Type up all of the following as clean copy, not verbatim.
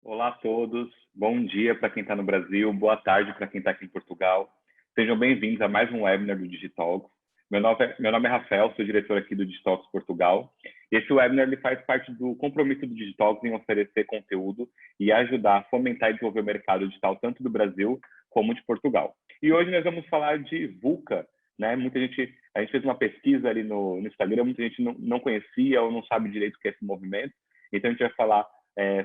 Olá a todos, bom dia para quem está no Brasil, boa tarde para quem está aqui em Portugal. Sejam bem-vindos a mais um webinar do Digitalks. Meu nome é Rafael, sou diretor aqui do Digitalks Portugal. E esse webinar ele faz parte do compromisso do Digitalks em oferecer conteúdo e ajudar a fomentar e desenvolver o mercado digital tanto do Brasil como de Portugal. E hoje nós vamos falar de VUCA, né? A gente fez uma pesquisa ali no Instagram, muita gente não conhecia ou não sabe direito o que é esse movimento. Então a gente vai falar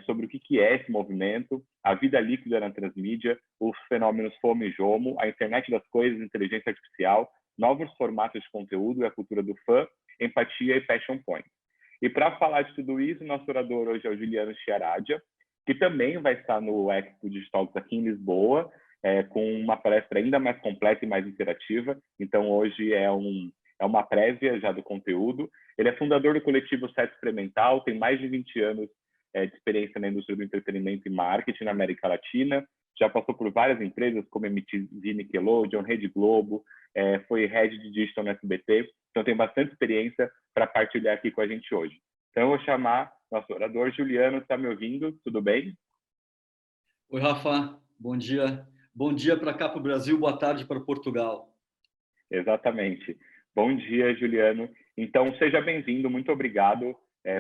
sobre o que é esse movimento, a vida líquida na transmídia, os fenômenos fome e jomo, a internet das coisas, inteligência artificial, novos formatos de conteúdo e a cultura do fã, empatia e passion point. E para falar de tudo isso, nosso orador hoje é o Juliano Chiaradia, que também vai estar no Expo Digital aqui em Lisboa, com uma palestra ainda mais completa e mais interativa. Então, hoje é uma prévia já do conteúdo. Ele é fundador do coletivo Set Experimental, tem mais de 20 anos de experiência na indústria do entretenimento e marketing na América Latina, já passou por várias empresas como MTV, Nickelodeon, Rede Globo, foi head de digital no SBT, então tem bastante experiência para partilhar aqui com a gente hoje. Então eu vou chamar nosso orador, Juliano, está me ouvindo? Tudo bem? Oi, Rafa, bom dia. Bom dia para cá para o Brasil, boa tarde para Portugal. Exatamente. Bom dia, Juliano. Então, seja bem-vindo, muito obrigado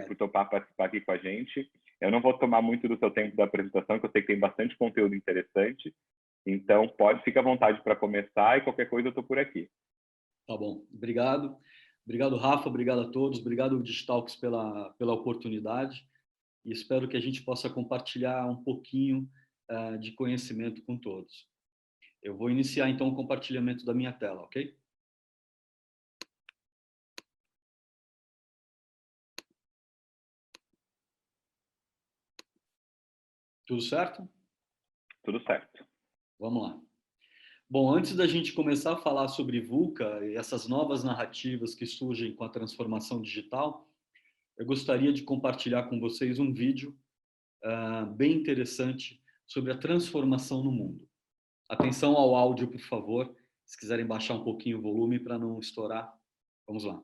por topar participar aqui com a gente. Eu não vou tomar muito do seu tempo da apresentação, que eu sei que tem bastante conteúdo interessante. Então, ficar à vontade para começar e qualquer coisa eu estou por aqui. Tá bom, obrigado. Obrigado, Rafa, obrigado a todos, obrigado, Digitalks, pela oportunidade. E espero que a gente possa compartilhar um pouquinho de conhecimento com todos. Eu vou iniciar, então, o compartilhamento da minha tela, ok? Tudo certo? Tudo certo. Vamos lá. Bom, antes da gente começar a falar sobre VUCA e essas novas narrativas que surgem com a transformação digital, eu gostaria de compartilhar com vocês um vídeo bem interessante sobre a transformação no mundo. Atenção ao áudio, por favor, se quiserem baixar um pouquinho o volume para não estourar. Vamos lá.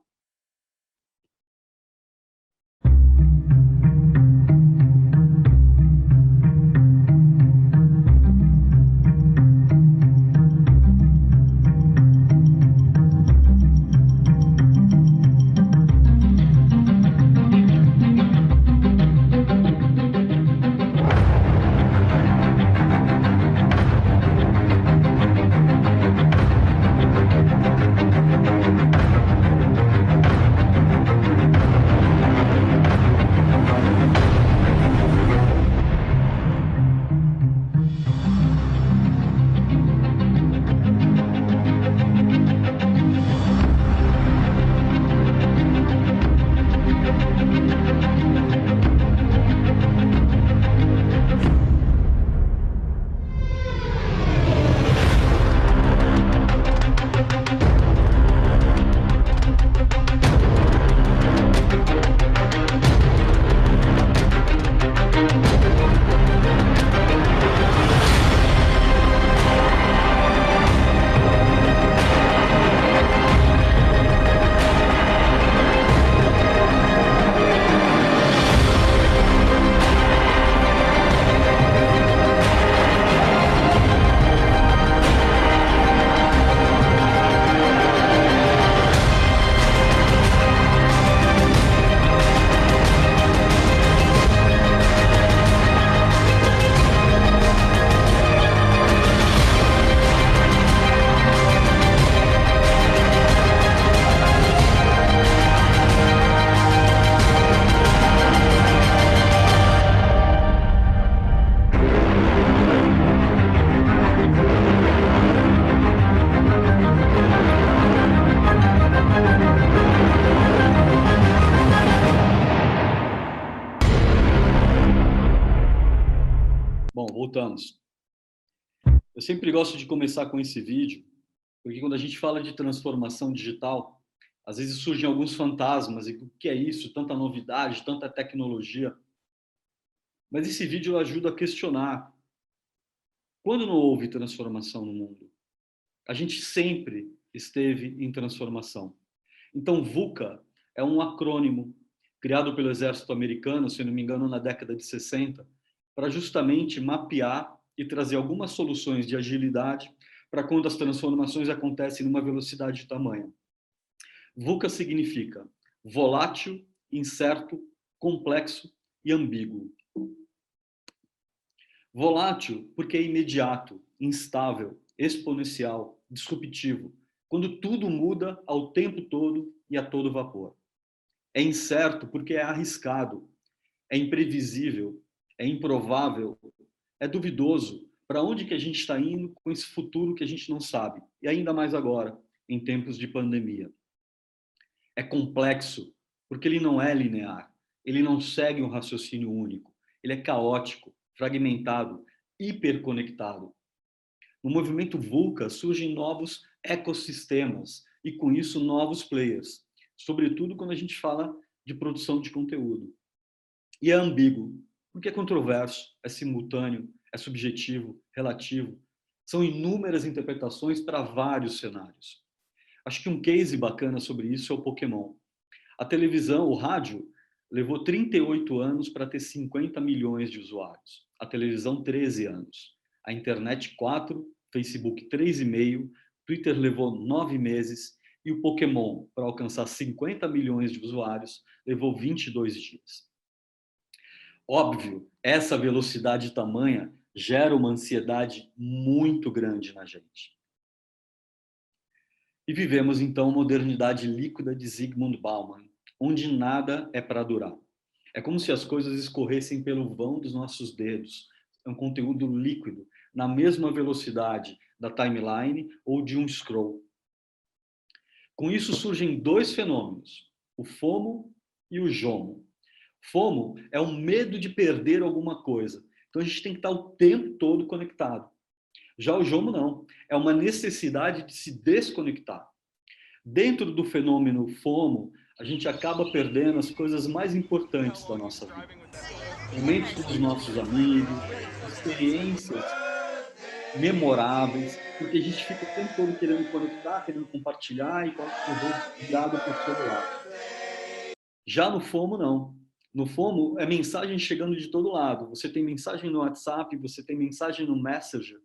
Bom, voltamos. Eu sempre gosto de começar com esse vídeo, porque quando a gente fala de transformação digital, às vezes surgem alguns fantasmas, e o que é isso? Tanta novidade, tanta tecnologia. Mas esse vídeo ajuda a questionar. Quando não houve transformação no mundo? A gente sempre esteve em transformação. Então, VUCA é um acrônimo criado pelo Exército Americano, se não me engano, na década de 60, para justamente mapear e trazer algumas soluções de agilidade para quando as transformações acontecem numa velocidade de tamanho. VUCA significa volátil, incerto, complexo e ambíguo. Volátil porque é imediato, instável, exponencial, disruptivo, quando tudo muda ao tempo todo e a todo vapor. É incerto porque é arriscado, é imprevisível, é improvável, é duvidoso. Para onde que a gente está indo com esse futuro que a gente não sabe? E ainda mais agora, em tempos de pandemia. É complexo porque ele não é linear, ele não segue um raciocínio único, ele é caótico, fragmentado, hiperconectado. No movimento VUCA surgem novos ecossistemas e, com isso, novos players, sobretudo quando a gente fala de produção de conteúdo. E é ambíguo, porque é controverso, é simultâneo, é subjetivo, relativo. São inúmeras interpretações para vários cenários. Acho que um case bacana sobre isso é o Pokémon. A televisão, o rádio, levou 38 anos para ter 50 milhões de usuários. A televisão, 13 anos. A internet, 4, Facebook, 3,5, Twitter levou 9 meses e o Pokémon, para alcançar 50 milhões de usuários, levou 22 dias. Óbvio, essa velocidade tamanha gera uma ansiedade muito grande na gente. E vivemos, então, modernidade líquida de Zygmunt Bauman, onde nada é para durar. É como se as coisas escorressem pelo vão dos nossos dedos. É um conteúdo líquido, na mesma velocidade da timeline ou de um scroll. Com isso surgem dois fenômenos, o FOMO e o JOMO. FOMO é o medo de perder alguma coisa. Então a gente tem que estar o tempo todo conectado. Já o JOMO não, é uma necessidade de se desconectar. Dentro do fenômeno FOMO, a gente acaba perdendo as coisas mais importantes da nossa vida. Momentos com os nossos amigos, experiências memoráveis, porque a gente fica o tempo todo querendo conectar, querendo compartilhar e virado para o celular. Já no FOMO, não. No FOMO, é mensagem chegando de todo lado. Você tem mensagem no WhatsApp, você tem mensagem no Messenger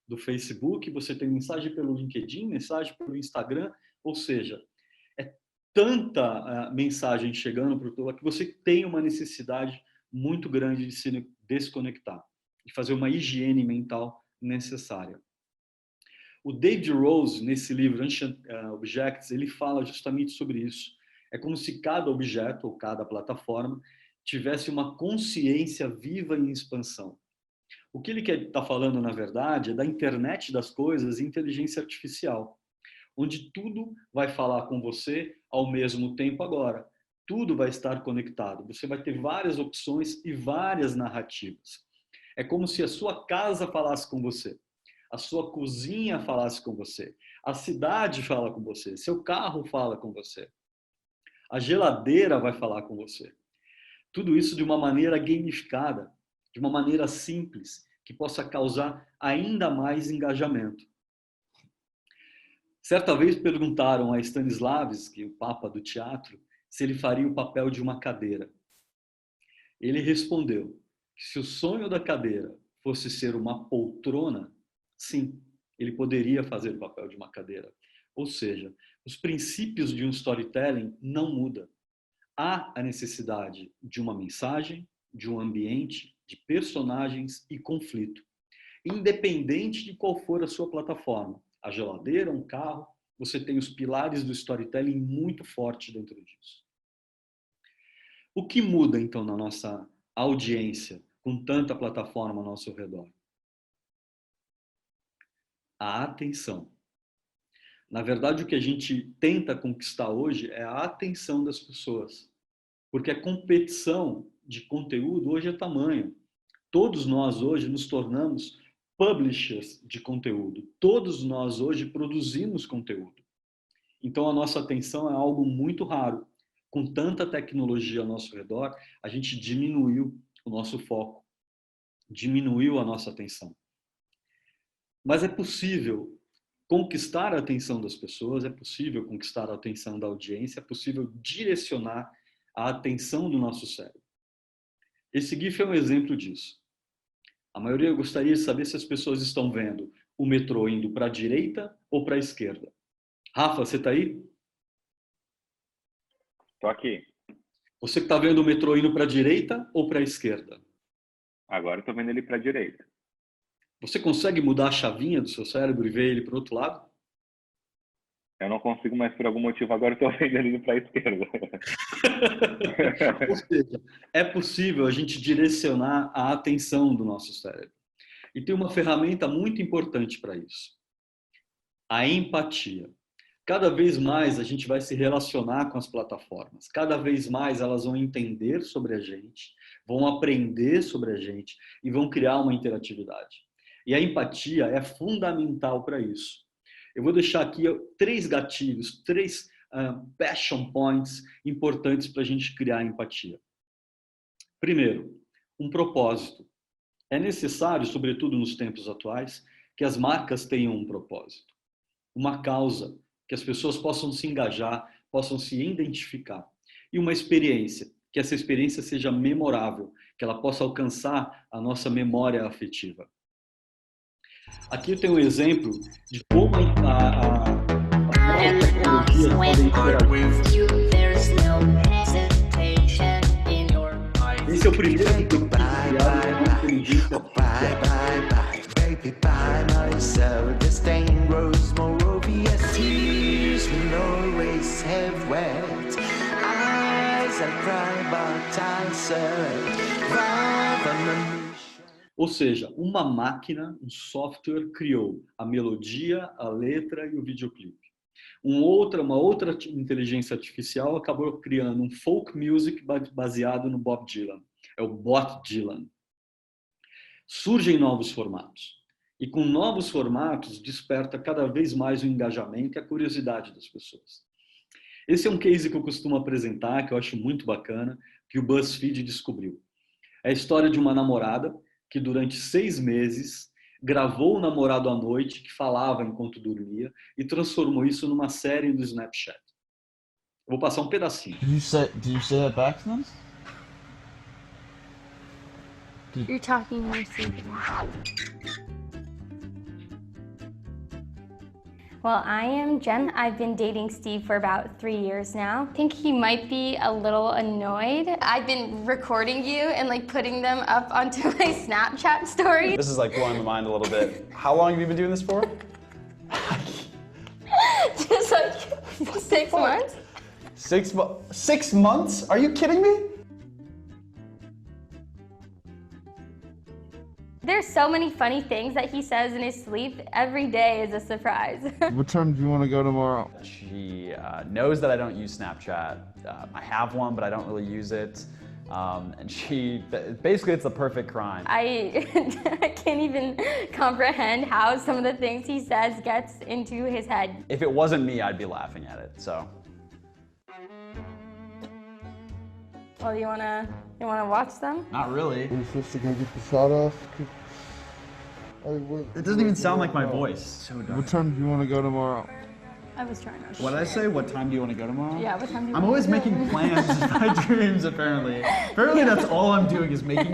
do Facebook, você tem mensagem pelo LinkedIn, mensagem pelo Instagram, ou seja, é tanta mensagem chegando para o teu lado que você tem uma necessidade muito grande de se desconectar, de fazer uma higiene mental necessária. O David Rose, nesse livro Ancient Objects, ele fala justamente sobre isso. É como se cada objeto ou cada plataforma tivesse uma consciência viva em expansão. O que ele está falando, na verdade, é da internet das coisas e inteligência artificial, onde tudo vai falar com você ao mesmo tempo agora. Tudo vai estar conectado. Você vai ter várias opções e várias narrativas. É como se a sua casa falasse com você, a sua cozinha falasse com você, a cidade fala com você, seu carro fala com você, a geladeira vai falar com você. Tudo isso de uma maneira gamificada, de uma maneira simples, que possa causar ainda mais engajamento. Certa vez perguntaram a Stanislavski, o papa do teatro, se ele faria o papel de uma cadeira. Ele respondeu que se o sonho da cadeira fosse ser uma poltrona, sim, ele poderia fazer o papel de uma cadeira. Ou seja, os princípios de um storytelling não mudam. Há a necessidade de uma mensagem, de um ambiente, de personagens e conflito. Independente de qual for a sua plataforma, a geladeira, um carro, você tem os pilares do storytelling muito forte dentro disso. O que muda, então, na nossa audiência, com tanta plataforma ao nosso redor? A atenção. Na verdade, o que a gente tenta conquistar hoje é a atenção das pessoas. Porque a competição de conteúdo hoje é tamanho. Todos nós hoje nos tornamos publishers de conteúdo. Todos nós hoje produzimos conteúdo. Então a nossa atenção é algo muito raro. Com tanta tecnologia ao nosso redor, a gente diminuiu o nosso foco, diminuiu a nossa atenção. Mas é possível conquistar a atenção das pessoas, é possível conquistar a atenção da audiência, é possível direcionar a atenção do nosso cérebro. Esse GIF é um exemplo disso. A maioria gostaria de saber se as pessoas estão vendo o metrô indo para a direita ou para a esquerda. Rafa, você está aí? Estou aqui. Você que está vendo o metrô indo para a direita ou para a esquerda? Agora estou vendo ele para a direita. Você consegue mudar a chavinha do seu cérebro e ver ele para o outro lado? Eu não consigo mais, por algum motivo, agora estou vendo ele para a esquerda. Ou seja, é possível a gente direcionar a atenção do nosso cérebro. E tem uma ferramenta muito importante para isso: a empatia. Cada vez mais a gente vai se relacionar com as plataformas, cada vez mais elas vão entender sobre a gente, vão aprender sobre a gente e vão criar uma interatividade. E a empatia é fundamental para isso. Eu vou deixar aqui 3 gatilhos, 3 passion points importantes para a gente criar empatia. Primeiro, um propósito. É necessário, sobretudo nos tempos atuais, que as marcas tenham um propósito, uma causa, que as pessoas possam se engajar, possam se identificar. E uma experiência, que essa experiência seja memorável, que ela possa alcançar a nossa memória afetiva. Aqui eu tenho um exemplo de como a tecnologia podem interagir. Esse é o primeiro aplicativo criado com inteligência Ou seja, uma máquina, um software criou a melodia, a letra e o videoclipe. Uma outra inteligência artificial acabou criando um folk music baseado no Bob Dylan. É o Bot Dylan. Surgem novos formatos. E com novos formatos desperta cada vez mais o engajamento e a curiosidade das pessoas. Esse é um case que eu costumo apresentar, que eu acho muito bacana, que o BuzzFeed descobriu. É a história de uma namorada que durante 6 meses gravou o namorado à noite, que falava enquanto dormia, e transformou isso numa série do Snapchat. Eu vou passar um pedacinho. Did you say that back to them? You're talking when you're sleeping. Well, I am Jen. I've been dating Steve for about 3 years now. I think he might be a little annoyed. I've been recording you and like putting them up onto my Snapchat story. This is like blowing my mind a little bit. How long have you been doing this for? Just like 6 months. 6 months? Are you kidding me? There's so many funny things that he says in his sleep. Every day is a surprise. What time do you want to go tomorrow? She knows that I don't use Snapchat. I have one, but I don't really use it. And basically it's the perfect crime. I can't even comprehend how some of the things he says gets into his head. If it wasn't me, I'd be laughing at it, so. Well, you wanna watch them? Not really. Are you supposed to go get the shot off? It doesn't even sound like my voice. So dumb. What time do you want to go tomorrow? I was trying to. What did I say? What time do you want to go tomorrow? Yeah, what time do you I'm want always to go? making plans in my dreams, apparently. Apparently that's all I'm doing is making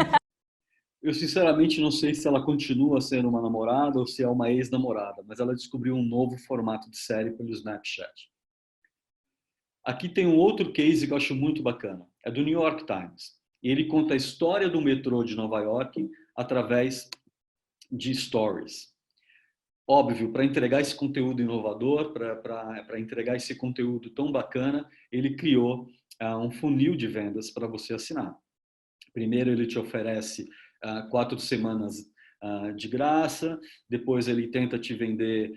Eu sinceramente não sei se ela continua sendo uma namorada ou se é uma ex-namorada, mas ela descobriu um novo formato de série pelo Snapchat. Aqui tem um outro case que eu acho muito bacana. É do New York Times. E ele conta a história do metrô de Nova York através de stories. Óbvio, para entregar esse conteúdo inovador, para entregar esse conteúdo tão bacana, ele criou um funil de vendas para você assinar. Primeiro ele te oferece 4 semanas de graça, depois ele tenta te vender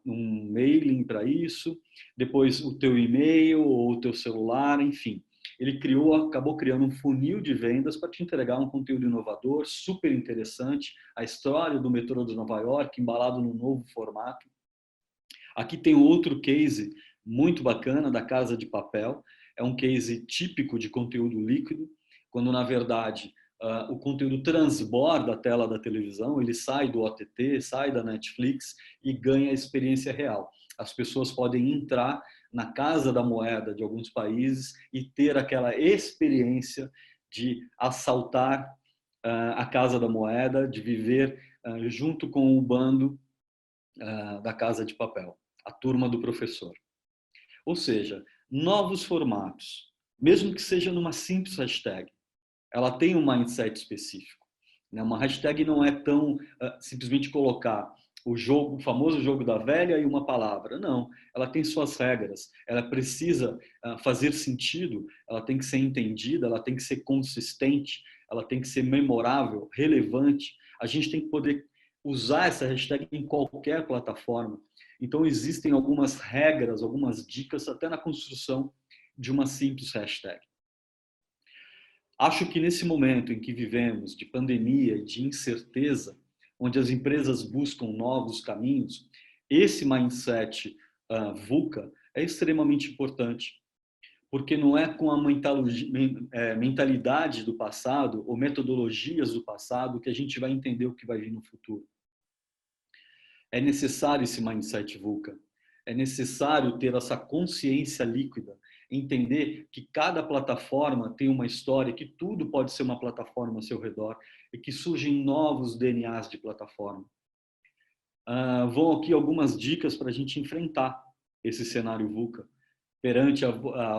um mailing para isso, depois o teu e-mail ou o teu celular, enfim. Ele acabou criando um funil de vendas para te entregar um conteúdo inovador, super interessante, a história do metrô de Nova York, embalado num novo formato. Aqui tem outro case muito bacana da Casa de Papel, é um case típico de conteúdo líquido, quando na verdade o conteúdo transborda a tela da televisão, ele sai do OTT, sai da Netflix e ganha a experiência real. As pessoas podem entrar na Casa da Moeda de alguns países e ter aquela experiência de assaltar a Casa da Moeda, de viver junto com o bando da Casa de Papel, a turma do professor. Ou seja, novos formatos, mesmo que seja numa simples hashtag, ela tem um mindset específico. Uma hashtag não é tão simplesmente colocar o famoso jogo da velha e uma palavra. Não, ela tem suas regras, ela precisa fazer sentido, ela tem que ser entendida, ela tem que ser consistente, ela tem que ser memorável, relevante. A gente tem que poder usar essa hashtag em qualquer plataforma. Então, existem algumas regras, algumas dicas até na construção de uma simples hashtag. Acho que nesse momento em que vivemos de pandemia e de incerteza, onde as empresas buscam novos caminhos, esse mindset VUCA é extremamente importante, porque não é com a mentalidade do passado ou metodologias do passado que a gente vai entender o que vai vir no futuro. É necessário esse mindset VUCA, é necessário ter essa consciência líquida, entender que cada plataforma tem uma história, que tudo pode ser uma plataforma ao seu redor e que surgem novos DNAs de plataforma. Vão aqui algumas dicas para a gente enfrentar esse cenário VUCA. Perante a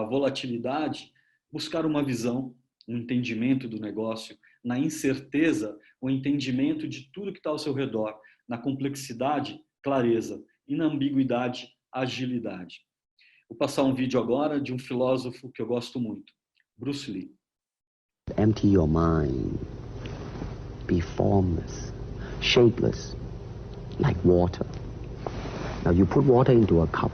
volatilidade, buscar uma visão, um entendimento do negócio, na incerteza, o entendimento de tudo que está ao seu redor, na complexidade, clareza, e na ambiguidade, agilidade. Vou passar um vídeo agora de um filósofo que eu gosto muito, Bruce Lee. Empty your mind. Be formless, shapeless, like water. Now you put water into a cup,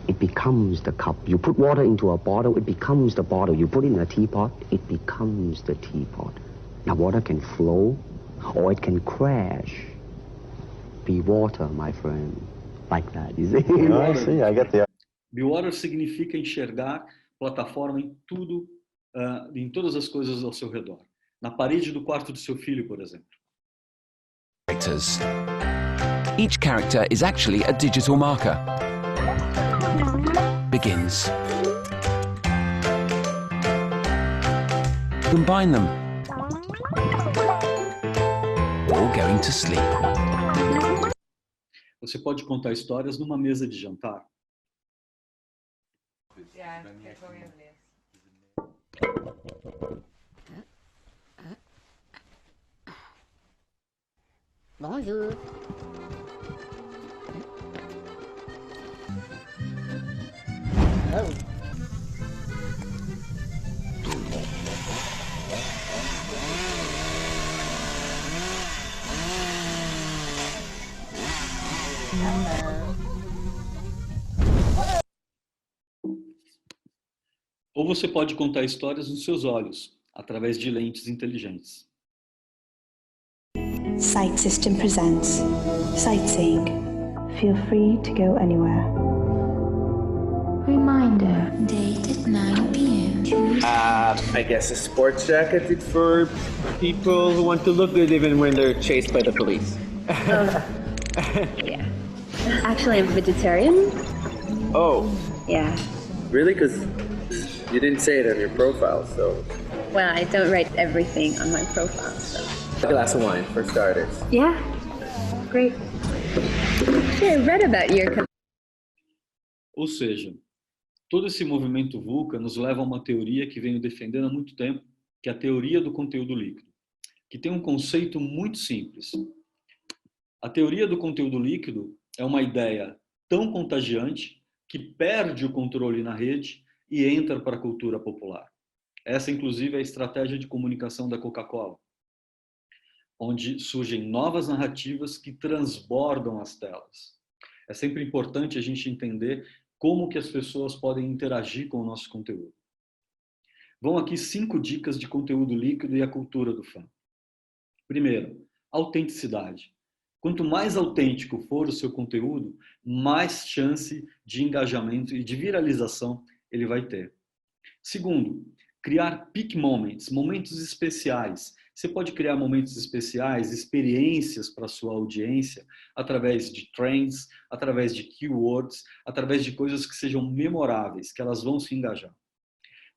it becomes the cup. You put water into a bottle, it becomes the bottle. You put it in a teapot, it becomes the teapot. Now water can flow or it can crash. Be water, my friend. Like that, you see? I see, I get the... Be water significa enxergar plataforma em tudo, em todas as coisas ao seu redor. Na parede do quarto do seu filho, por exemplo. Each character is actually a digital marker. Begins. Combine them. Or going to sleep. Você pode contar histórias numa mesa de jantar. Bonjour. Oh. Ou você pode contar histórias nos seus olhos, através de lentes inteligentes. Sight System presents Sightseeing. Feel free to go anywhere. Reminder, date at 9 p.m. I guess a sports jacket for people who want to look good even when they're chased by the police. Yeah. Actually, I'm vegetarian. Oh. Yeah. Really? Because you didn't say it on your profile, so... Well, I don't write everything on my profile, so... A glass of wine, for starters. Yeah. Great. Actually, I read about your... Ou seja, todo esse movimento VUCA nos leva a uma teoria que venho defendendo há muito tempo, que é a teoria do conteúdo líquido, que tem um conceito muito simples. A teoria do conteúdo líquido é uma ideia tão contagiante que perde o controle na rede e entra para a cultura popular. Essa, inclusive, é a estratégia de comunicação da Coca-Cola, onde surgem novas narrativas que transbordam as telas. É sempre importante a gente entender como que as pessoas podem interagir com o nosso conteúdo. Vão aqui 5 dicas de conteúdo líquido e a cultura do fã. Primeiro, autenticidade. Quanto mais autêntico for o seu conteúdo, mais chance de engajamento e de viralização ele vai ter. Segundo, criar peak moments, momentos especiais. Você pode criar momentos especiais, experiências para a sua audiência, através de trends, através de keywords, através de coisas que sejam memoráveis, que elas vão se engajar.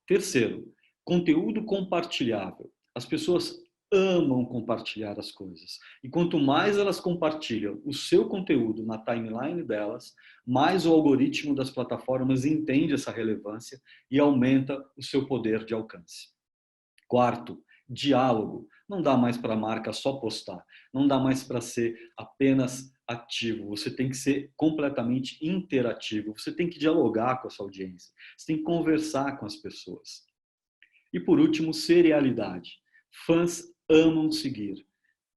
Terceiro, conteúdo compartilhável. As pessoas amam compartilhar as coisas. E quanto mais elas compartilham o seu conteúdo na timeline delas, mais o algoritmo das plataformas entende essa relevância e aumenta o seu poder de alcance. Quarto, diálogo. Não dá mais para a marca só postar. Não dá mais para ser apenas ativo. Você tem que ser completamente interativo. Você tem que dialogar com a sua audiência. Você tem que conversar com as pessoas. E por último, serialidade. Fãs amam seguir.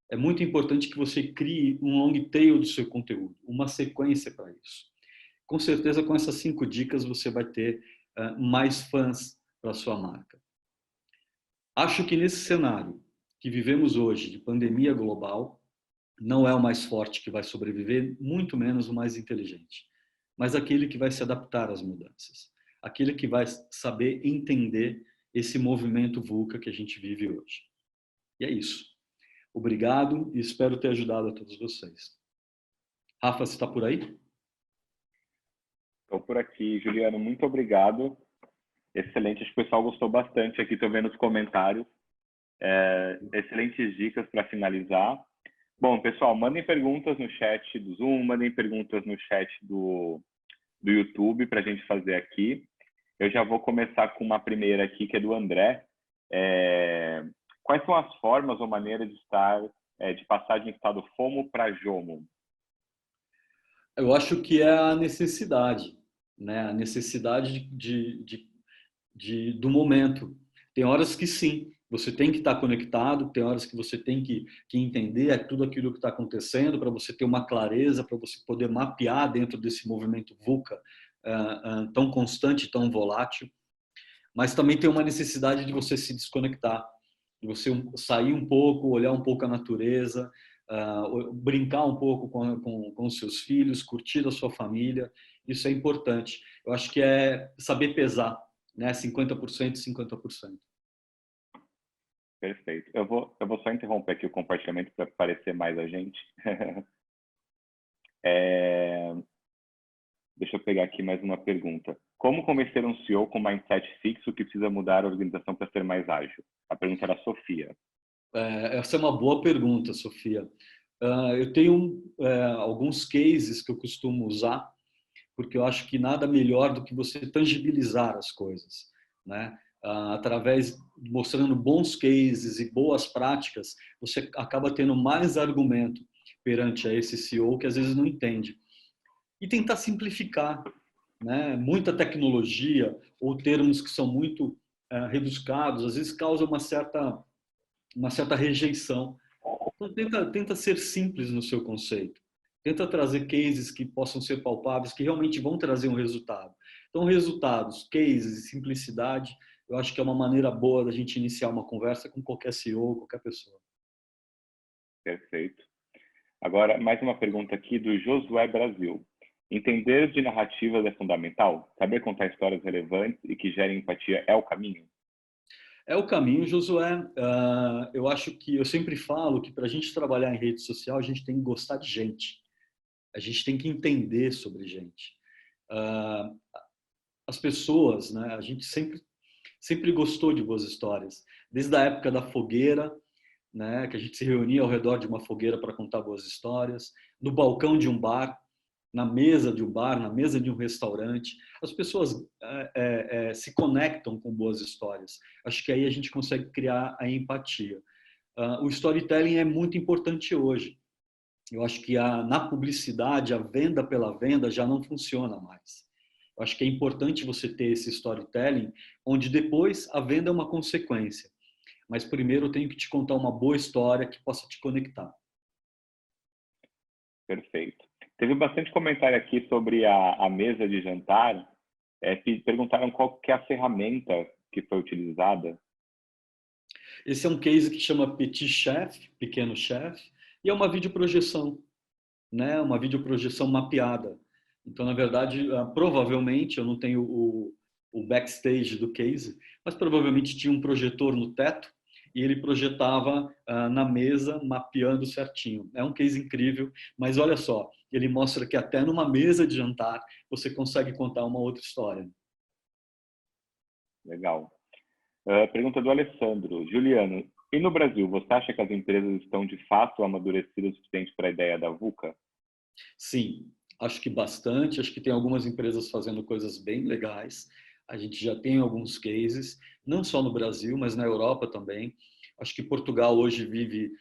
É muito importante que você crie um long tail do seu conteúdo, uma sequência para isso. Com certeza, com essas 5 dicas, você vai ter mais fãs para a sua marca. Acho que nesse cenário que vivemos hoje, de pandemia global, não é o mais forte que vai sobreviver, muito menos o mais inteligente, mas aquele que vai se adaptar às mudanças, aquele que vai saber entender esse movimento VUCA que a gente vive hoje. E é isso. Obrigado e espero ter ajudado a todos vocês. Rafa, você está por aí? Estou por aqui. Juliano, muito obrigado. Excelente, acho que o pessoal gostou bastante aqui, estou vendo os comentários. Excelentes dicas para finalizar. Bom, pessoal, mandem perguntas no chat do Zoom, mandem perguntas no chat do YouTube para a gente fazer aqui. Eu já vou começar com uma primeira aqui, que é do André. Quais são as formas ou maneiras de passar de um estado FOMO para JOMO? Eu acho que é a necessidade, né? A necessidade do momento. Tem horas que sim, você tem que estar conectado, tem horas que você tem que entender tudo aquilo que está acontecendo para você ter uma clareza, para você poder mapear dentro desse movimento VUCA tão constante, tão volátil. Mas também tem uma necessidade de você se desconectar, de você sair um pouco, olhar um pouco a natureza, brincar um pouco com os seus filhos, curtir a sua família. Isso é importante. Eu acho que é saber pesar, né? 50%, 50%. Perfeito. Eu vou só interromper aqui o compartilhamento para aparecer mais a gente. Deixa eu pegar aqui mais uma pergunta. Como convencer um CEO com mindset fixo que precisa mudar a organização para ser mais ágil? A pergunta era da Sofia. Essa é uma boa pergunta, Sofia. Eu tenho alguns cases que eu costumo usar, porque eu acho que nada melhor do que você tangibilizar as coisas, né? Através de mostrando bons cases e boas práticas, você acaba tendo mais argumento perante a esse CEO que às vezes não entende. E tentar simplificar, né? Muita tecnologia ou termos que são muito rebuscados, às vezes causa uma certa rejeição. Então, tenta ser simples no seu conceito. Tenta trazer cases que possam ser palpáveis, que realmente vão trazer um resultado. Então, resultados, cases e simplicidade, eu acho que é uma maneira boa da gente iniciar uma conversa com qualquer CEO, qualquer pessoa. Perfeito. Agora, mais uma pergunta aqui do Josué Brasil. Entender de narrativas é fundamental? Saber contar histórias relevantes e que gerem empatia é o caminho? É o caminho, Josué. Eu acho que eu sempre falo que para a gente trabalhar em rede social, a gente tem que gostar de gente. A gente tem que entender sobre gente. As pessoas, né? A gente sempre gostou de boas histórias. Desde a época da fogueira, né? Que a gente se reunia ao redor de uma fogueira para contar boas histórias. No balcão de um bar, na mesa de um bar, na mesa de um restaurante. As pessoas se conectam com boas histórias. Acho que aí a gente consegue criar a empatia. O storytelling é muito importante hoje. Eu acho que na publicidade, a venda pela venda já não funciona mais. Eu acho que é importante você ter esse storytelling, onde depois a venda é uma consequência. Mas primeiro eu tenho que te contar uma boa história que possa te conectar. Perfeito. Teve bastante comentário aqui sobre a mesa de jantar. Perguntaram qual que é a ferramenta que foi utilizada. Esse é um case que chama Petit Chef, Pequeno Chef, e é uma videoprojeção, né? Uma videoprojeção mapeada. Então, na verdade, provavelmente, eu não tenho o backstage do case, mas provavelmente tinha um projetor no teto e ele projetava na mesa, mapeando certinho. É um case incrível, mas olha só, ele mostra que até numa mesa de jantar você consegue contar uma outra história. Legal. Pergunta do Alessandro. Juliano, E no Brasil, você acha que as empresas estão de fato amadurecidas o suficiente para a ideia da VUCA? Sim, acho que bastante. Acho que tem algumas empresas fazendo coisas bem legais. A gente já tem alguns cases, não só no Brasil, mas na Europa também. Acho que Portugal hoje vive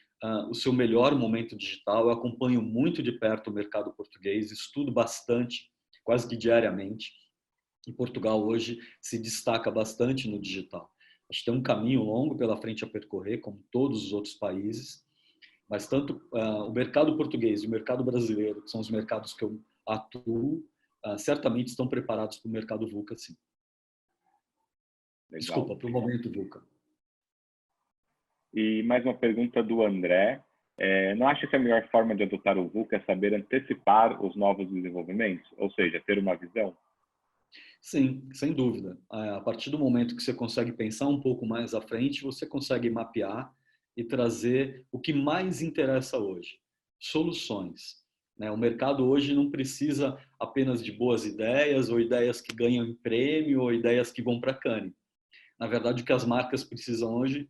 o seu melhor momento digital. Eu acompanho muito de perto o mercado português, estudo bastante, quase que diariamente. E Portugal hoje se destaca bastante no digital. Acho que tem um caminho longo pela frente a percorrer, como todos os outros países, mas tanto o mercado português e o mercado brasileiro, que são os mercados que eu atuo, certamente estão preparados para o mercado VUCA, sim. Legal. Desculpa, para o momento VUCA. E mais uma pergunta do André. Não acha que a melhor forma de adotar o VUCA é saber antecipar os novos desenvolvimentos? Ou seja, ter uma visão? Sim, sem dúvida. A partir do momento que você consegue pensar um pouco mais à frente, você consegue mapear e trazer o que mais interessa hoje. Soluções. O mercado hoje não precisa apenas de boas ideias, ou ideias que ganham em prêmio, ou ideias que vão para Cannes. Na verdade, o que as marcas precisam hoje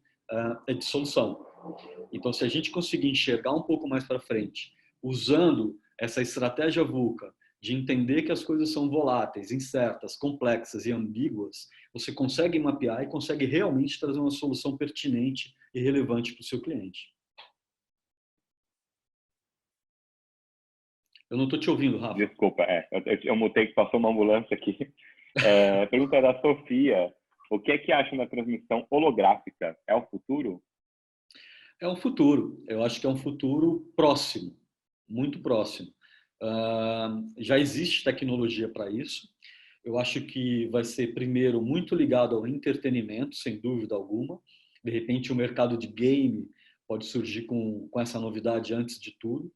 é de solução. Então, se a gente conseguir enxergar um pouco mais para frente, usando essa estratégia VUCA, de entender que as coisas são voláteis, incertas, complexas e ambíguas, você consegue mapear e consegue realmente trazer uma solução pertinente e relevante para o seu cliente. Eu não estou te ouvindo, Rafa. Desculpa, eu mutei que passou uma ambulância aqui. Pergunta da Sofia. O que é que acha na transmissão holográfica? É o futuro? É o futuro. Eu acho que é um futuro próximo, muito próximo. Já existe tecnologia para isso. Eu acho que vai ser, primeiro, muito ligado ao entretenimento, sem dúvida alguma. De repente, o mercado de game pode surgir com essa novidade antes de tudo.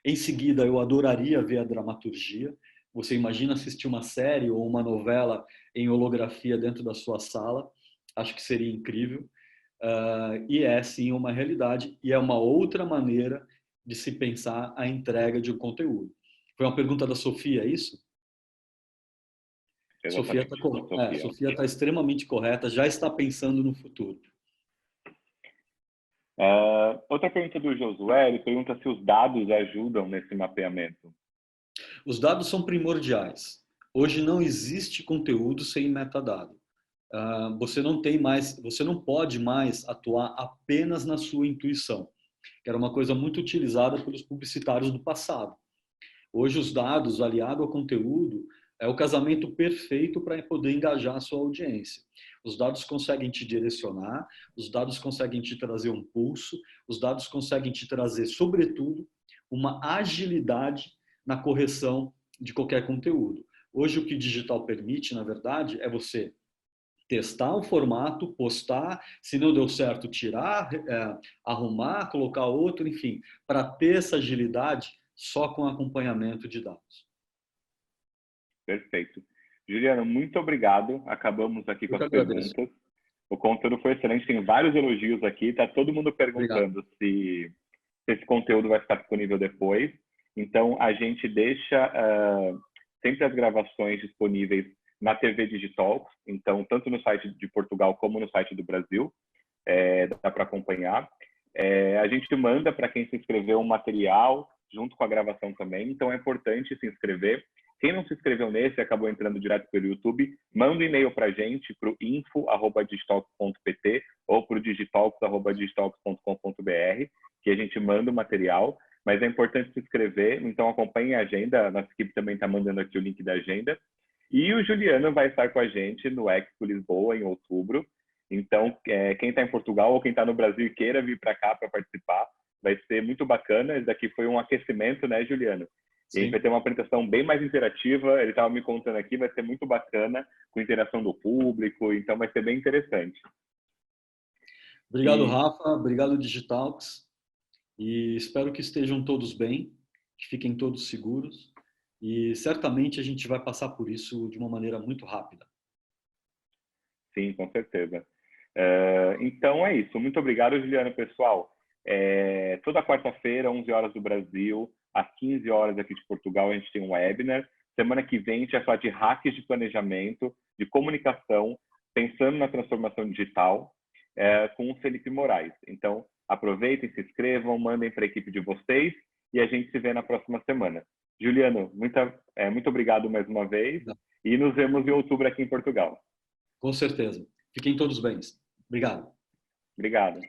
Em seguida, eu adoraria ver a dramaturgia. Você imagina assistir uma série ou uma novela em holografia dentro da sua sala? Acho que seria incrível. E é, sim, uma realidade. E é uma outra maneira de se pensar a entrega de um conteúdo. Foi uma pergunta da Sofia, é isso? Sofia está extremamente correta, já está pensando no futuro. Outra pergunta do Josué, ele pergunta se os dados ajudam nesse mapeamento. Os dados são primordiais. Hoje não existe conteúdo sem metadado. Você não pode mais atuar apenas na sua intuição, que era uma coisa muito utilizada pelos publicitários do passado. Hoje os dados aliado ao conteúdo é o casamento perfeito para poder engajar a sua audiência. Os dados conseguem te direcionar, os dados conseguem te trazer um pulso, os dados conseguem te trazer, sobretudo, uma agilidade na correção de qualquer conteúdo. Hoje o que o digital permite, na verdade, é você testar o formato, postar, se não deu certo, tirar, arrumar, colocar outro, enfim, para ter essa agilidade só com acompanhamento de dados. Perfeito. Juliano, muito obrigado. Acabamos aqui com as perguntas. O conteúdo foi excelente, tem vários elogios aqui. Está todo mundo perguntando se esse conteúdo vai ficar disponível depois. Então, a gente deixa sempre as gravações disponíveis na TV Digital. Então, tanto no site de Portugal como no site do Brasil, dá para acompanhar. A gente manda para quem se inscreveu um material junto com a gravação também. Então, é importante se inscrever. Quem não se inscreveu nesse e acabou entrando direto pelo YouTube, manda um e-mail para a gente, para o info@digitalks.pt ou para o digitalks@digitalks.com.br, que a gente manda o material. Mas é importante se inscrever, então acompanhe a agenda. A nossa equipe também está mandando aqui o link da agenda. E o Juliano vai estar com a gente no Expo Lisboa, em outubro. Então, quem está em Portugal ou quem está no Brasil e queira vir para cá para participar, vai ser muito bacana. Esse daqui foi um aquecimento, né, Juliano? E a gente vai ter uma apresentação bem mais interativa. Ele estava me contando aqui, vai ser muito bacana, com interação do público. Então, vai ser bem interessante. Obrigado, Rafa. Obrigado, Digitalks. E espero que estejam todos bem, que fiquem todos seguros. E certamente a gente vai passar por isso de uma maneira muito rápida. Sim, com certeza. Então é isso. Muito obrigado, Juliano, pessoal. Toda quarta-feira, 11 horas do Brasil, às 15 horas aqui de Portugal, a gente tem um webinar. Semana que vem a gente vai falar de hacks de planejamento, de comunicação, pensando na transformação digital. com o Felipe Moraes. Então, aproveitem, se inscrevam, mandem para a equipe de vocês e a gente se vê na próxima semana. Juliano, muito obrigado mais uma vez e nos vemos em outubro aqui em Portugal. Com certeza. Fiquem todos bem. Obrigado. Obrigado.